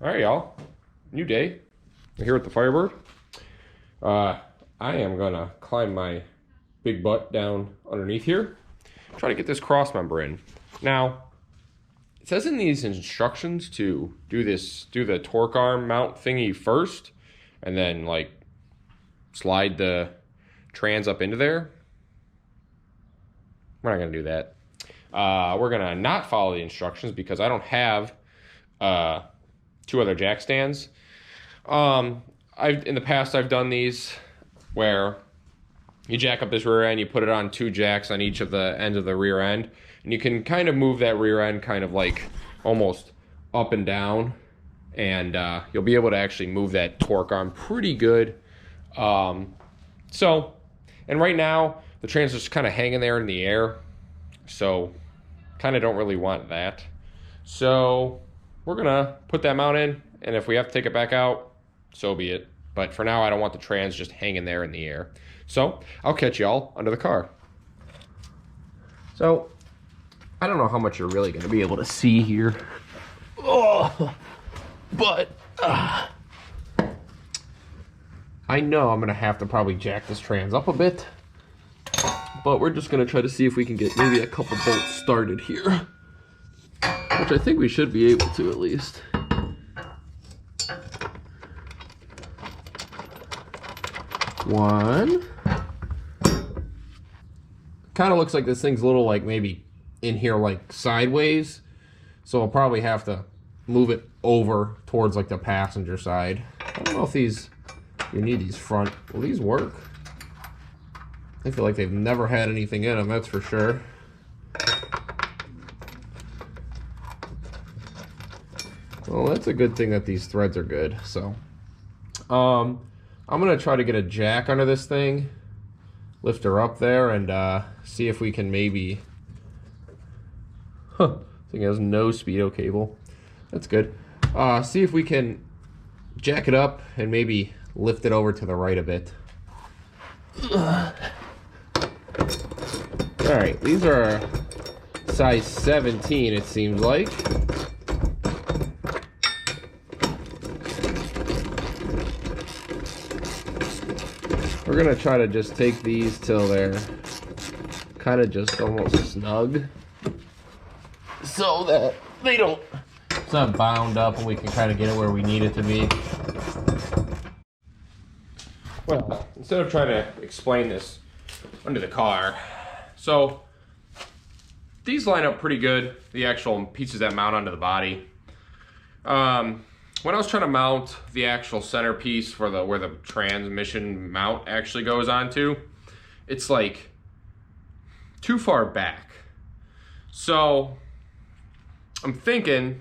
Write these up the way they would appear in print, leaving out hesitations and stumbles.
All right, y'all. New day. We're here with the Firebird. I am gonna climb my big butt down underneath here. Try to get this cross member in. Now, it says in these instructions to do the torque arm mount thingy first, and then like slide the trans up into there. We're not gonna do that. We're gonna not follow the instructions because I don't have two other jack stands. In the past I've done these where you jack up this rear end, you put it on two jacks on each of the ends of the rear end, and you can kind of move that rear end kind of like almost up and down, and you'll be able to actually move that torque arm pretty good. And right now the trans is kind of hanging there in the air, so kind of don't really want that. So we're gonna put that mount in, and if we have to take it back out, so be it. But for now, I don't want the trans just hanging there in the air. So I'll catch y'all under the car. So I don't know how much you're really gonna be able to see here. Oh, but I know I'm gonna have to probably jack this trans up a bit. But we're just gonna try to see if we can get maybe a couple bolts started here, which I think we should be able to at least. One. Kind of looks like this thing's a little like maybe in here like sideways, so I'll probably have to move it over towards like the passenger side. I don't know if you need these front. Will these work? I feel like they've never had anything in them, that's for sure. Well, that's a good thing that these threads are good. So I'm gonna try to get a jack under this thing, lift her up there, and see if we can maybe this thing has no speedo cable. That's good. See if we can jack it up and maybe lift it over to the right a bit. Alright, these are size 17, it seems like. We're gonna try to just take these till they're kind of just almost snug, so that they don't, it's not bound up and we can kind of get it where we need it to be. Well, instead of trying to explain this under the car, so these line up pretty good, the actual pieces that mount onto the body. When I was trying to mount the actual centerpiece for where the transmission mount actually goes onto, it's like too far back. So I'm thinking,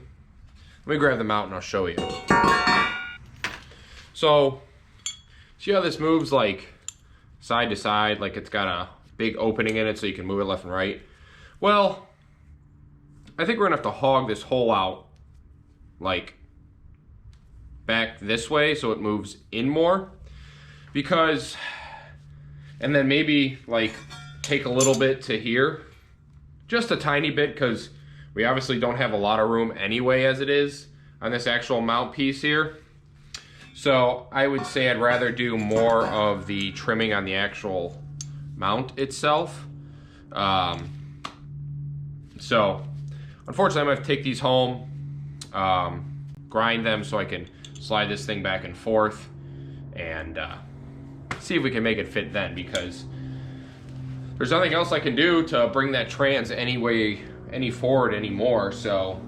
let me grab the mount and I'll show you. So see how this moves like side to side, like it's got a big opening in it so you can move it left and right? Well, I think we're gonna have to hog this hole out like back this way so it moves in more, because, and then maybe like take a little bit to here, just a tiny bit, because we obviously don't have a lot of room anyway as it is on this actual mount piece here. So I would say I'd rather do more of the trimming on the actual mount itself. So unfortunately I'm gonna have to take these home, grind them so I can slide this thing back and forth, and see if we can make it fit then, because there's nothing else I can do to bring that trans any forward anymore. So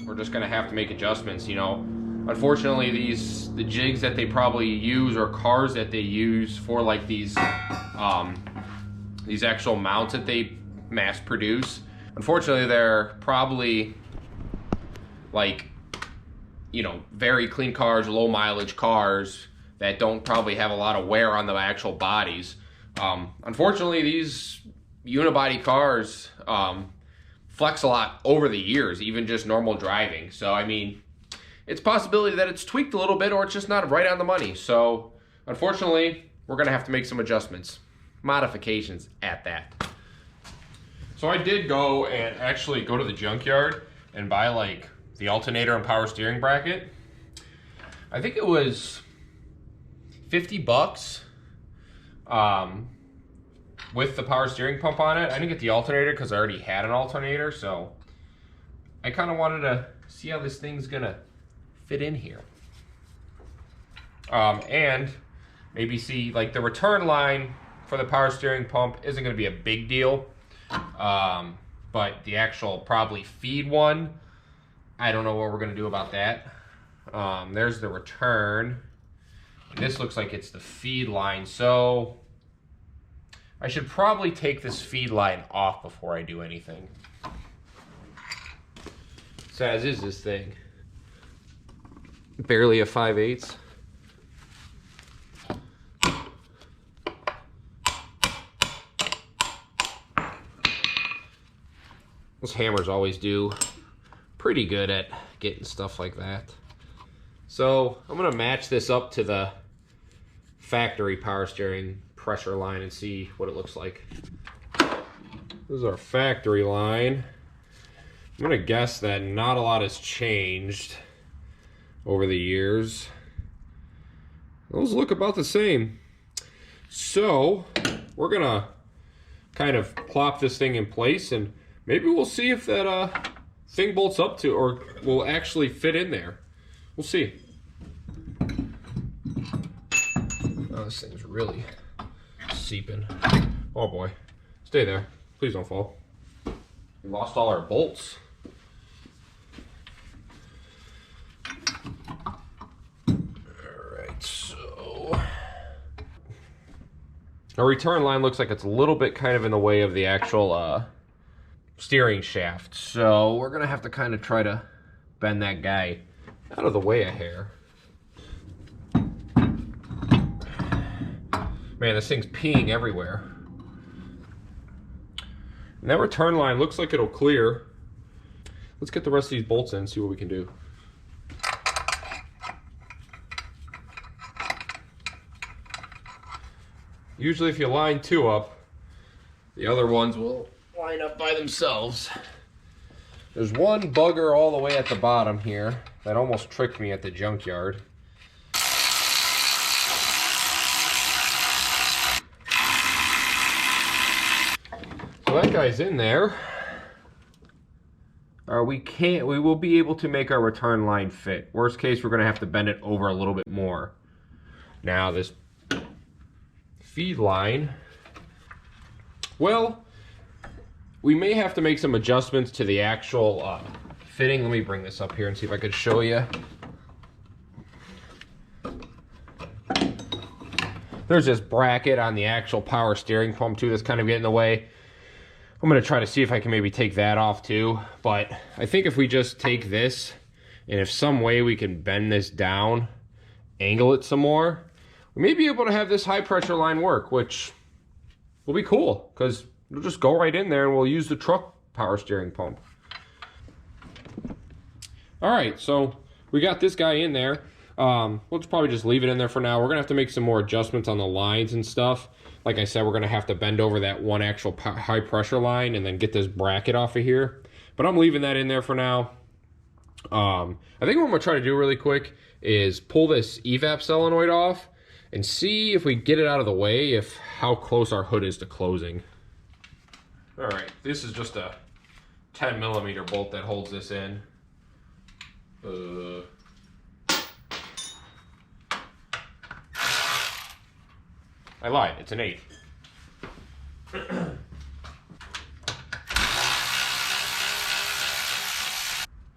we're just gonna have to make adjustments, you know. Unfortunately, the jigs that they probably use, or cars that they use for like these actual mounts that they mass produce, unfortunately they're probably like, you know, very clean cars, low mileage cars that don't probably have a lot of wear on the actual bodies. Unfortunately, these unibody cars flex a lot over the years, even just normal driving. So I mean, it's a possibility that it's tweaked a little bit, or it's just not right on the money. So unfortunately, we're gonna have to make some adjustments, modifications at that. So I did go and actually go to the junkyard and buy like the alternator and power steering bracket. I think it was 50 bucks with the power steering pump on it. I didn't get the alternator because I already had an alternator, so I kind of wanted to see how this thing's gonna fit in here. And maybe see, like, the return line for the power steering pump isn't gonna be a big deal. But the actual probably feed one, I don't know what we're gonna do about that. There's the return. This looks like it's the feed line, so I should probably take this feed line off before I do anything. So as is this thing? Barely a 5/8. Those hammers always do pretty good at getting stuff like that. So I'm gonna match this up to the factory power steering pressure line and see what it looks like. This is our factory line. I'm gonna guess that not a lot has changed over the years. Those look about the same. So we're gonna kind of plop this thing in place and maybe we'll see if that thing bolts up to or will actually fit in there. We'll see. Oh, this thing's really seeping. Oh boy. Stay there. Please don't fall. We lost all our bolts. Alright, so our return line looks like it's a little bit kind of in the way of the actual steering shaft. So we're gonna have to kind of try to bend that guy out of the way a hair. Man, this thing's peeing everywhere. And that return line looks like it'll clear. Let's get the rest of these bolts in and see what we can do. Usually if you line two up, the other ones will line up by themselves. There's one bugger all the way at the bottom here that almost tricked me at the junkyard. So that guy's in there. We will be able to make our return line fit. Worst case, we're gonna have to bend it over a little bit more. Now this feed line, well, we may have to make some adjustments to the actual fitting. Let me bring this up here and see if I could show you. There's this bracket on the actual power steering pump too that's kind of getting in the way. I'm gonna try to see if I can maybe take that off too. But I think if we just take this and if some way we can bend this down, angle it some more, we may be able to have this high pressure line work, which will be cool because we'll just go right in there and we'll use the truck power steering pump. All right, so we got this guy in there. We'll probably just leave it in there for now. We're gonna have to make some more adjustments on the lines and stuff. Like I said, we're gonna have to bend over that one actual high pressure line and then get this bracket off of here. But I'm leaving that in there for now. I think what I'm gonna try to do really quick is pull this evap solenoid off and see if we get it out of the way, if how close our hood is to closing. All right, this is just a 10mm bolt that holds this in. I lied, it's an 8.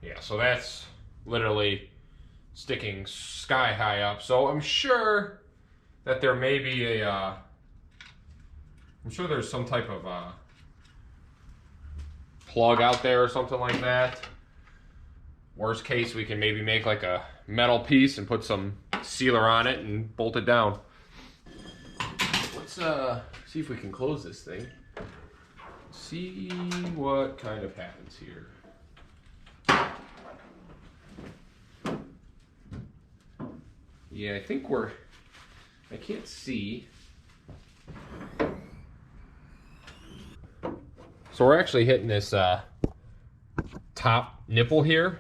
Yeah, so that's literally sticking sky high up. So I'm sure that there may be a, I'm sure there's some type of plug out there or something like that. Worst case, we can maybe make like a metal piece and put some sealer on it and bolt it down. Let's see if we can close this thing. See what kind of happens here. Yeah, I think I can't see. So we're actually hitting this top nipple here.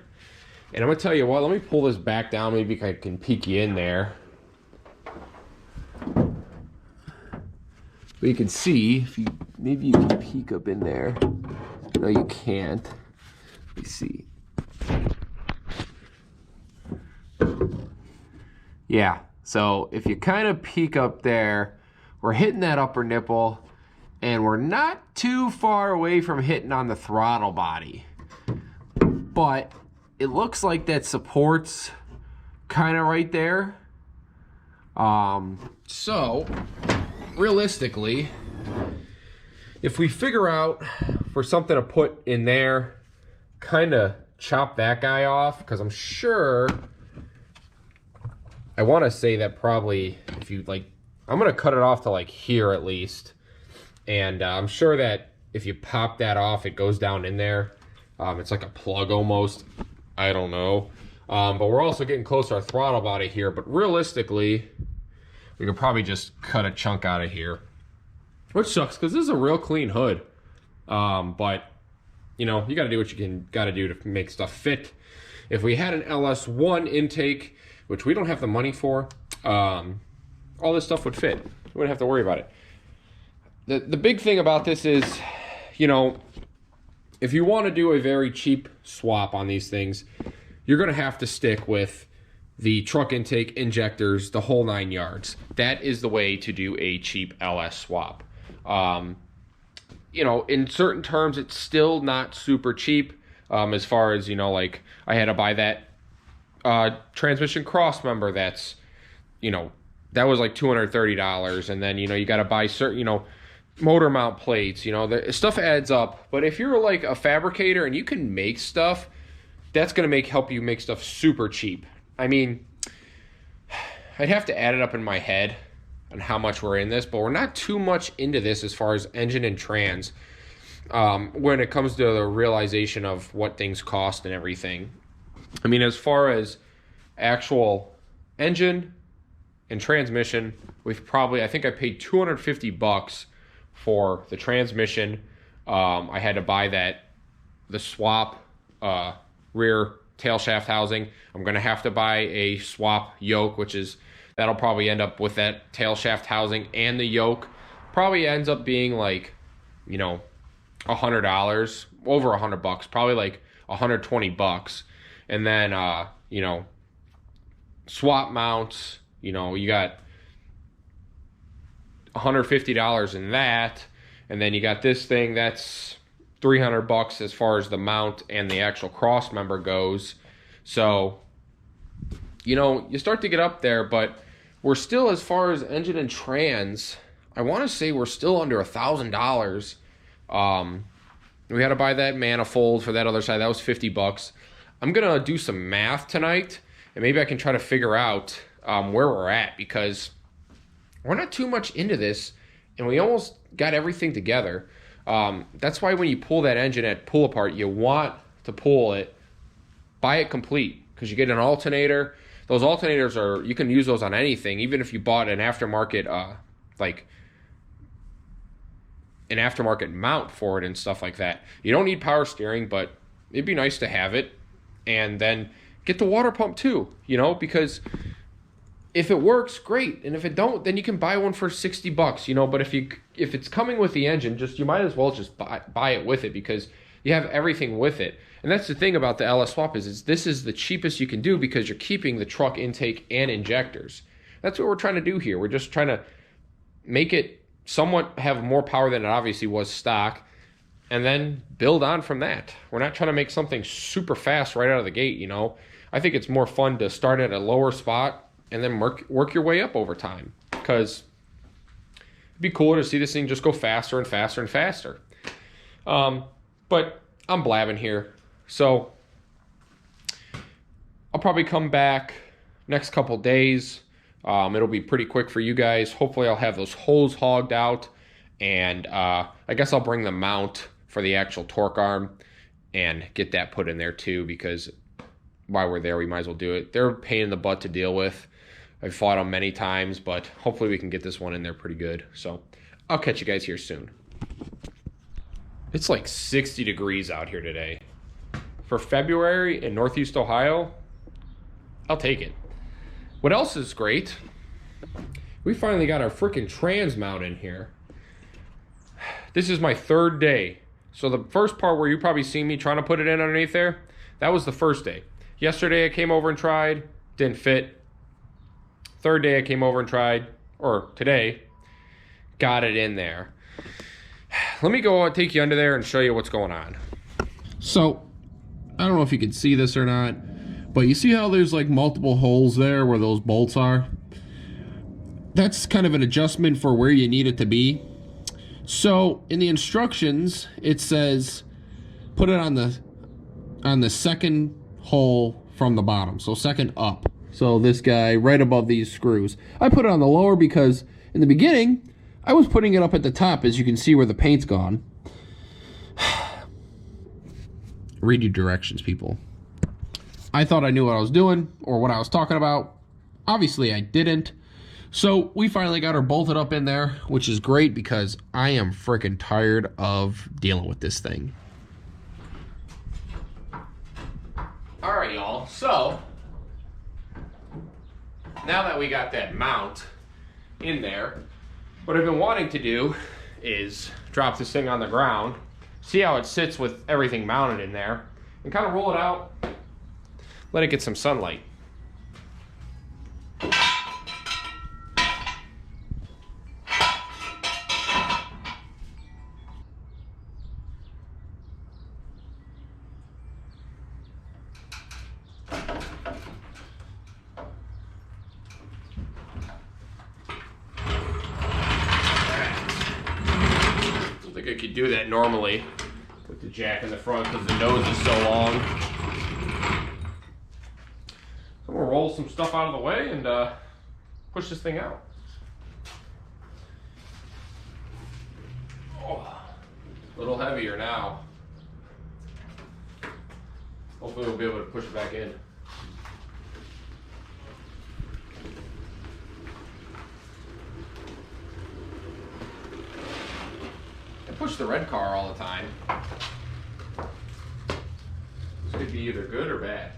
And I'm gonna tell you what, let me pull this back down, maybe I can peek you in there. But you can see, if you maybe you can peek up in there. No, you can't. Let me see. Yeah, so if you kind of peek up there, we're hitting that upper nipple, and we're not too far away from hitting on the throttle body. But it looks like that supports kind of right there. So realistically, if we figure out for something to put in there, kind of chop that guy off, because I'm sure, I want to say that probably if you like, I'm going to cut it off to like here at least. And I'm sure that if you pop that off, it goes down in there. It's like a plug almost. I don't know. But we're also getting close to our throttle body here. But realistically, we could probably just cut a chunk out of here. Which sucks, because this is a real clean hood. But, you know, you got to do what you got to do to make stuff fit. If we had an LS1 intake, which we don't have the money for, all this stuff would fit. We wouldn't have to worry about it. The big thing about this is, you know, if you want to do a very cheap swap on these things, you're going to have to stick with the truck intake, injectors, the whole 9 yards. That is the way to do a cheap LS swap. You know, in certain terms, it's still not super cheap. As far as, you know, like I had to buy that transmission crossmember that's, you know, that was like $230. And then, you know, you got to buy certain, you know, motor mount plates, you know, the stuff adds up. But if you're like a fabricator and you can make stuff, that's going to help you make stuff super cheap. I mean, I'd have to add it up in my head on how much we're in this, but we're not too much into this as far as engine and trans when it comes to the realization of what things cost and everything. I mean, as far as actual engine and transmission, we've probably, I think I paid $250 for the transmission. I had to buy the swap rear tail shaft housing. I'm going to have to buy a swap yoke, that'll probably end up with that tail shaft housing and the yoke. Probably ends up being like, you know, $100, over $100, probably like $120. And then, you know, swap mounts, you know, you got $150 in that. And then you got this thing that's $300 as far as the mount and the actual cross member goes. So, you know, you start to get up there, but we're still, as far as engine and trans, I want to say we're still under $1,000. We had to buy that manifold for that other side. That was $50. I'm going to do some math tonight, and maybe I can try to figure out where we're at, because we're not too much into this, and we almost got everything together. That's why when you pull that engine at pull apart, you want to pull it, buy it complete, because you get an alternator. Those alternators are, you can use those on anything, even if you bought an aftermarket, like an aftermarket mount for it and stuff like that. You don't need power steering, but it'd be nice to have it. And then get the water pump too, you know, because if it works, great. And if it don't, then you can buy one for $60, you know. But if it's coming with the engine, you might as well just buy it with it, because you have everything with it. And that's the thing about the LS swap is this is the cheapest you can do, because you're keeping the truck intake and injectors. That's what we're trying to do here. We're just trying to make it somewhat have more power than it obviously was stock, and then build on from that. We're not trying to make something super fast right out of the gate, you know. I think it's more fun to start at a lower spot and then work your way up over time, because it'd be cooler to see this thing just go faster and faster and faster. But I'm blabbing here, so I'll probably come back next couple days. It'll be pretty quick for you guys. Hopefully I'll have those holes hogged out, and I guess I'll bring the mount for the actual torque arm and get that put in there too, because while we're there, we might as well do it. They're a pain in the butt to deal with. I've fought them many times, but hopefully we can get this one in there pretty good. So I'll catch you guys here soon. It's like 60 degrees out here today. for February in Northeast Ohio, I'll take it. What else is great? We finally got our freaking trans mount in here. This is my 3rd day. So the first part where you probably see me trying to put it in underneath there, that was the first day. Yesterday I came over and tried, didn't fit. 3rd day I came over and tried, or today, got it in there. Let me go take you under there and show you what's going on. So, I don't know if you can see this or not, but you see how there's like multiple holes there where those bolts are? That's kind of an adjustment for where you need it to be. So in the instructions, it says put it on the second hole from the bottom, so second up. So this guy right above these screws. I put it on the lower because in the beginning, I was putting it up at the top, as you can see where the paint's gone. Read your directions, people. I thought I knew what I was doing or what I was talking about. Obviously, I didn't. So we finally got her bolted up in there, which is great because I am freaking tired of dealing with this thing. All right, y'all. So now that we got that mount in there, what I've been wanting to do is drop this thing on the ground, see how it sits with everything mounted in there, and kind of roll it out, let it get some sunlight. I could do that normally with the jack in the front because the nose is so long. So I'm gonna roll some stuff out of the way and push this thing out. Oh, a little heavier now. Hopefully we'll be able to push it back in. Push the red car all the time. This could be either good or bad.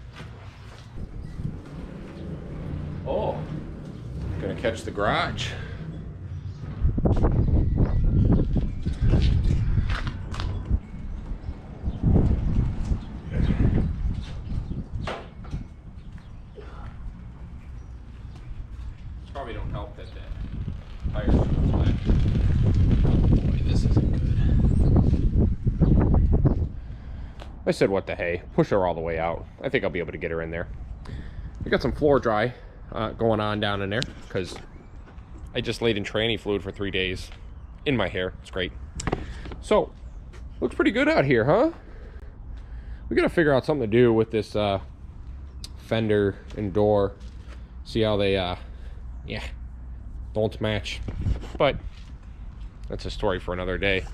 Oh, gonna catch the garage. Probably don't help that tires are flat. Boy, this isn't good. I said what the hey, push her all the way out. I think I'll be able to get her in there. We got some floor dry going on down in there because I just laid in tranny fluid for 3 days in my hair. It's great. So, looks pretty good out here, huh? We gotta figure out something to do with this fender and door. See how they, yeah, don't match. But that's a story for another day.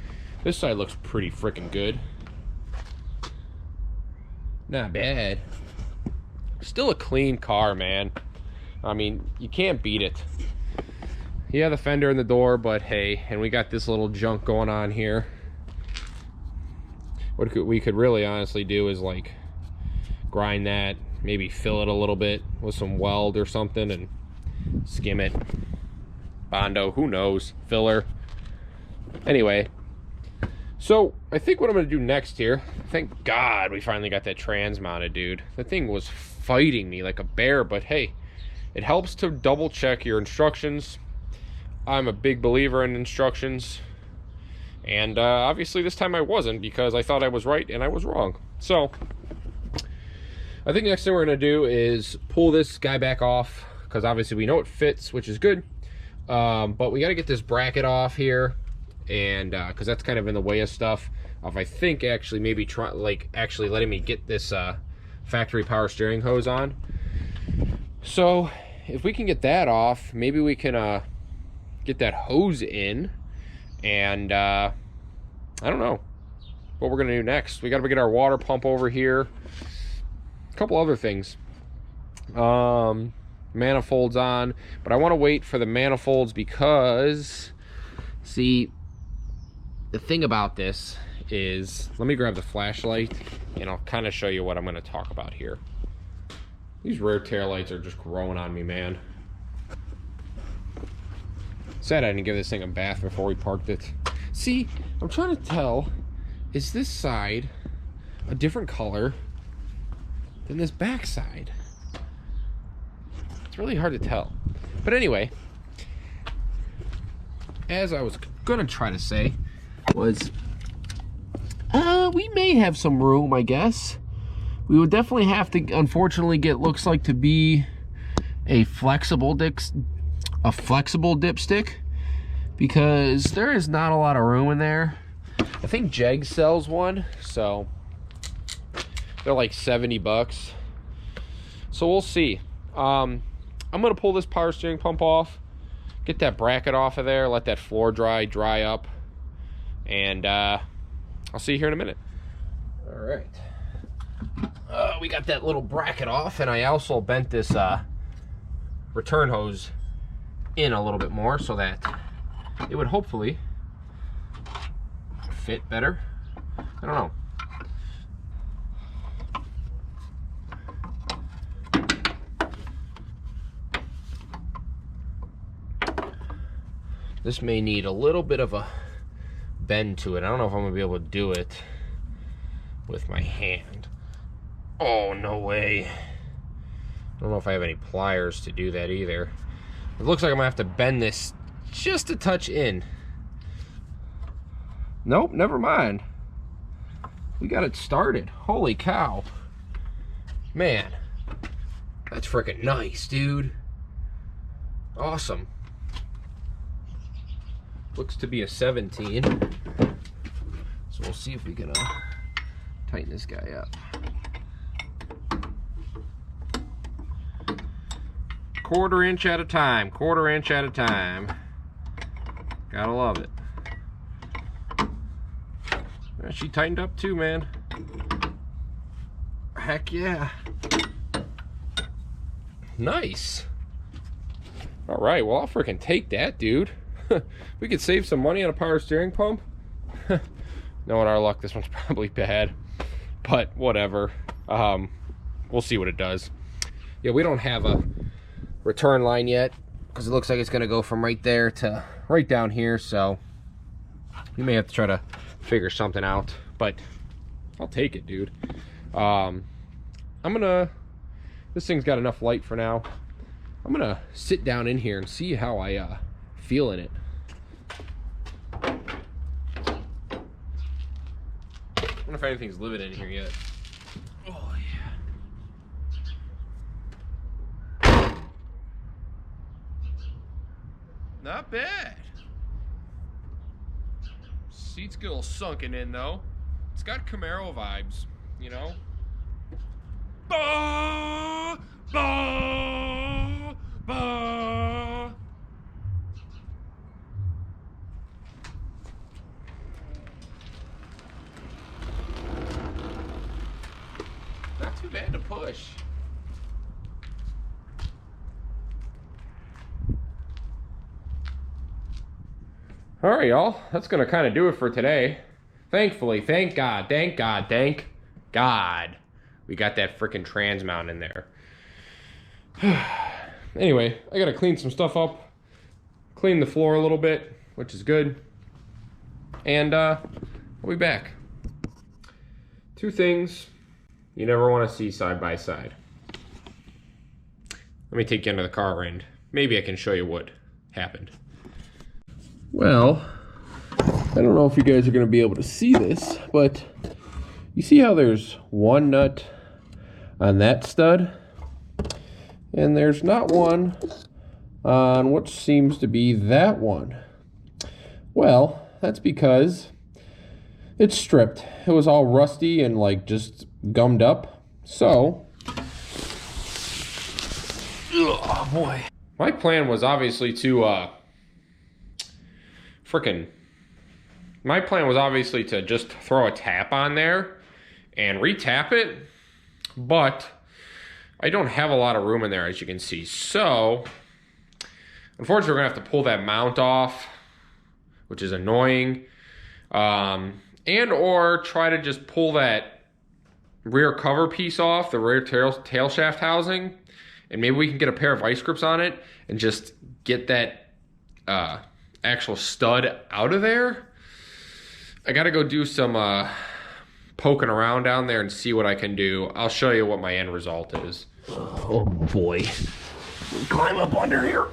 This side looks pretty freaking good. Not bad. Still a clean car, man. I mean, you can't beat it. Yeah, the fender and the door, but hey, and we got this little junk going on here. What we could really honestly do is like grind that, maybe fill it a little bit with some weld or something and skim it. Bondo, who knows? Filler. Anyway, so I think what I'm gonna do next here, thank God we finally got that trans mounted, dude. That thing was fighting me like a bear, but hey, it helps to double check your instructions. I'm a big believer in instructions, and obviously this time I wasn't because I thought I was right and I was wrong. So I think the next thing we're gonna do is pull this guy back off because obviously we know it fits, which is good, but we got to get this bracket off here, and because that's kind of in the way of stuff of I think actually maybe actually letting me get this factory power steering hose on. So if we can get that off, maybe we can get that hose in, and I don't know what we're gonna do next. We got to get our water pump over here, a couple other things, manifolds on, but I want to wait for the manifolds because see, the thing about this is, let me grab the flashlight and I'll kind of show you what I'm going to talk about here. These rear taillights are just growing on me, man. Sad I didn't give this thing a bath before we parked it. See, I'm trying to tell, is this side a different color than this back side? It's really hard to tell. But anyway, as I was gonna try to say was, we may have some room, I guess. We would definitely have to, unfortunately, get looks like to be a flexible dipstick, because there is not a lot of room in there. I think Jeg sells one, so they're like 70 bucks. So we'll see. I'm gonna pull this power steering pump off, get that bracket off of there, let that floor dry up, and I'll see you here in a minute. All right. We got that little bracket off, and I also bent this return hose in a little bit more so that it would hopefully fit better. I don't know. This may need a little bit of a bend to it. I don't know if I'm gonna be able to do it with my hand. Oh, no way. I don't know if I have any pliers to do that either. It looks like I'm gonna have to bend this just a touch in. Nope, never mind. We got it started. Holy cow. Man, that's freaking nice, dude. Awesome. Looks to be a 17. So we'll see if we can tighten this guy up. Quarter inch at a time, quarter inch at a time. Gotta love it. She tightened up too, man. Heck yeah. Nice. All right, well, I'll freaking take that, dude. We could save some money on a power steering pump. Knowing our luck, this one's probably bad, but whatever. We'll see what it does. Yeah, we don't have a return line yet because it looks like it's going to go from right there to right down here, so we may have to try to figure something out, but I'll take it, dude. This thing's got enough light for now. I'm gonna sit down in here and see how I feel in it. I wonder if anything's living in here yet. Oh yeah. Not bad. Seat's a little sunken in though. It's got Camaro vibes, you know? Bah, bah, bah. Not too bad to push. All right, y'all. That's gonna kind of do it for today. Thankfully, thank God, thank God, thank God, we got that freaking trans mount in there. Anyway, I gotta clean some stuff up, clean the floor a little bit, which is good, and I'll be back. Two things you never want to see side by side. Let me take you into the car and maybe I can show you what happened. Well, I don't know if you guys are going to be able to see this, but you see how there's one nut on that stud? And there's not one on what seems to be that one. Well, that's because it's stripped. It was all rusty and like just gummed up. So, oh boy. My plan was obviously to my plan was obviously to just throw a tap on there and re-tap it, but I don't have a lot of room in there, as you can see. So, unfortunately, we're gonna have to pull that mount off, which is annoying. And and or try to just pull that rear cover piece off, the rear tail shaft housing, and maybe we can get a pair of vice grips on it and just get that actual stud out of there. I gotta go do some poking around down there and see what I can do. I'll show you what my end result is. Oh boy. Climb up under here.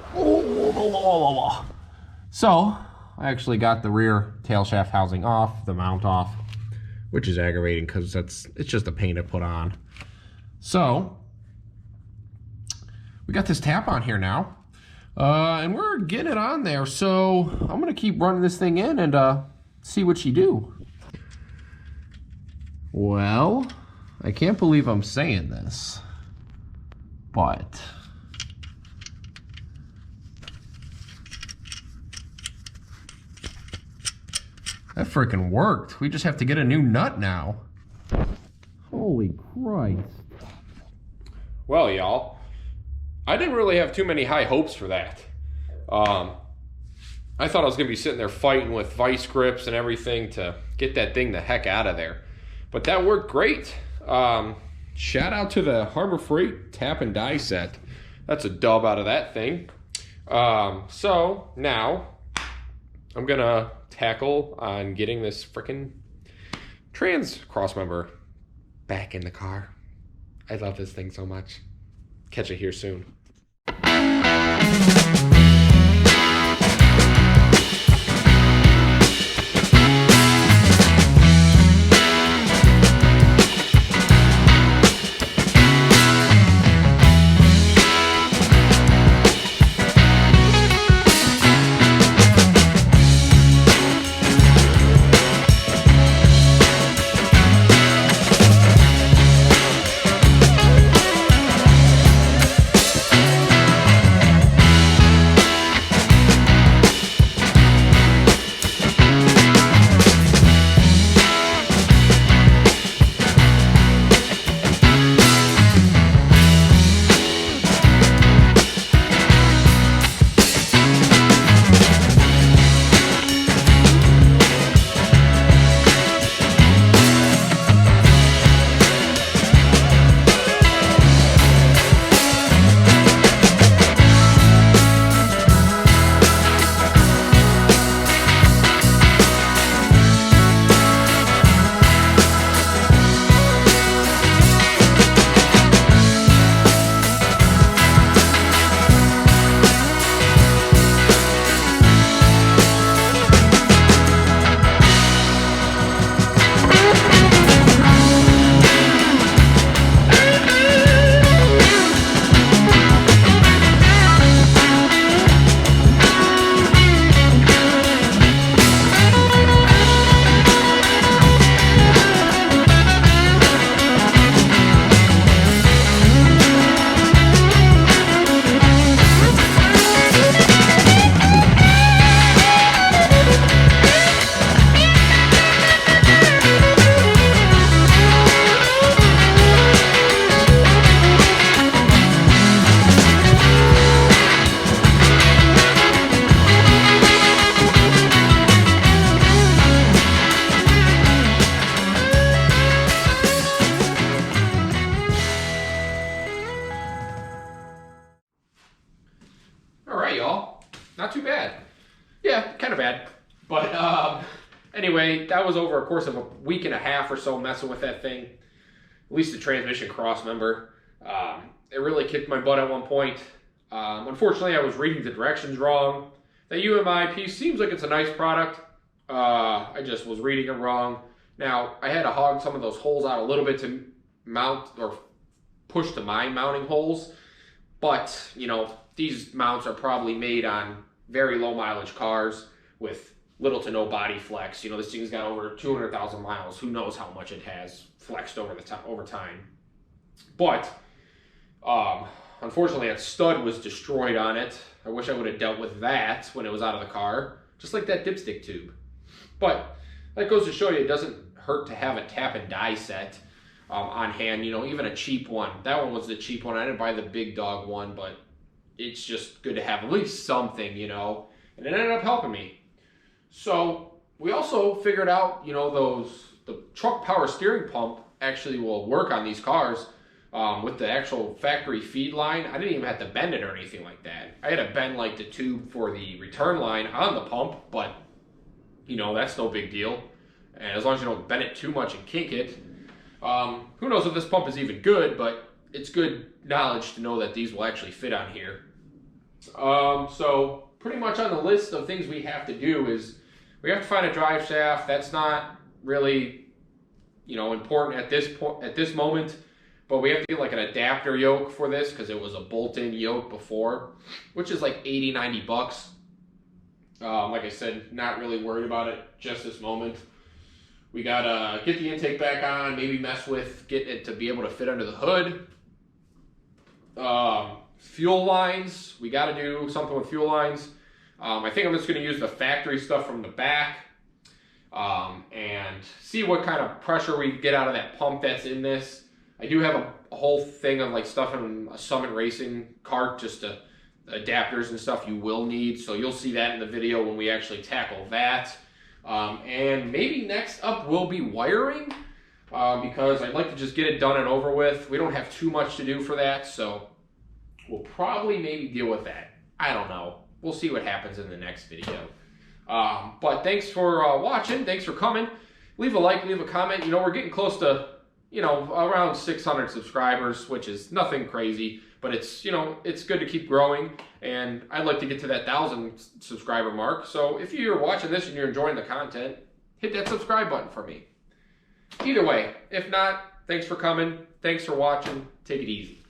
So, I actually got the rear tail shaft housing off, the mount off, which is aggravating because it's just a pain to put on. So, we got this tap on here now, and we're getting it on there. So, I'm going to keep running this thing in and see what you do. Well, I can't believe I'm saying this, but that freaking worked. We just have to get a new nut now. Holy Christ. Well, y'all, I didn't really have too many high hopes for that. I thought I was going to be sitting there fighting with vice grips and everything to get that thing the heck out of there. But that worked great. Shout out to the Harbor Freight tap and die set. That's a dub out of that thing. So now I'm going to tackle on getting this frickin' trans crossmember back in the car. I love this thing so much. Catch it here soon. Not too bad. Yeah, kind of bad. But anyway, that was over a course of a week and a half or so messing with that thing. At least the transmission cross member. It really kicked my butt at one point. Unfortunately, I was reading the directions wrong. The UMI piece seems like it's a nice product. I just was reading it wrong. Now, I had to hog some of those holes out a little bit to mount or push to my mounting holes. But, you know, these mounts are probably made on very low mileage cars with little to no body flex. You know, this thing's got over 200,000 miles. Who knows how much it has flexed over time. But, unfortunately, that stud was destroyed on it. I wish I would have dealt with that when it was out of the car. Just like that dipstick tube. But that goes to show you it doesn't hurt to have a tap and die set on hand. You know, even a cheap one. That one was the cheap one. I didn't buy the big dog one, but it's just good to have at least something, you know. And it ended up helping me. So we also figured out, you know, the truck power steering pump actually will work on these cars with the actual factory feed line. I didn't even have to bend it or anything like that. I had to bend like the tube for the return line on the pump, but you know, that's no big deal. And as long as you don't bend it too much and kink it, who knows if this pump is even good, but it's good knowledge to know that these will actually fit on here. So pretty much on the list of things we have to do is we have to find a drive shaft. That's not really, you know, important at this moment, but we have to get like an adapter yoke for this because it was a bolt-in yoke before, which is like 80, 90 bucks. Like I said, not really worried about it just this moment. We gotta get the intake back on, maybe mess with, get it to be able to fit under the hood. Fuel lines, we gotta do something with fuel lines. I think I'm just gonna use the factory stuff from the back and see what kind of pressure we get out of that pump that's in this. I do have a whole thing of like stuff in a Summit Racing cart, just to adapters and stuff you will need, so you'll see that in the video when we actually tackle that. And maybe next up will be wiring, because I'd like to just get it done and over with. We don't have too much to do for that, so we'll probably maybe deal with that. I don't know. We'll see what happens in the next video. But thanks for watching. Thanks for coming. Leave a like, leave a comment. You know, we're getting close to, you know, around 600 subscribers, which is nothing crazy, but it's, you know, it's good to keep growing, and I'd like to get to that 1,000 subscriber mark. So if you're watching this and you're enjoying the content, hit that subscribe button for me. Either way, if not, thanks for coming. Thanks for watching. Take it easy.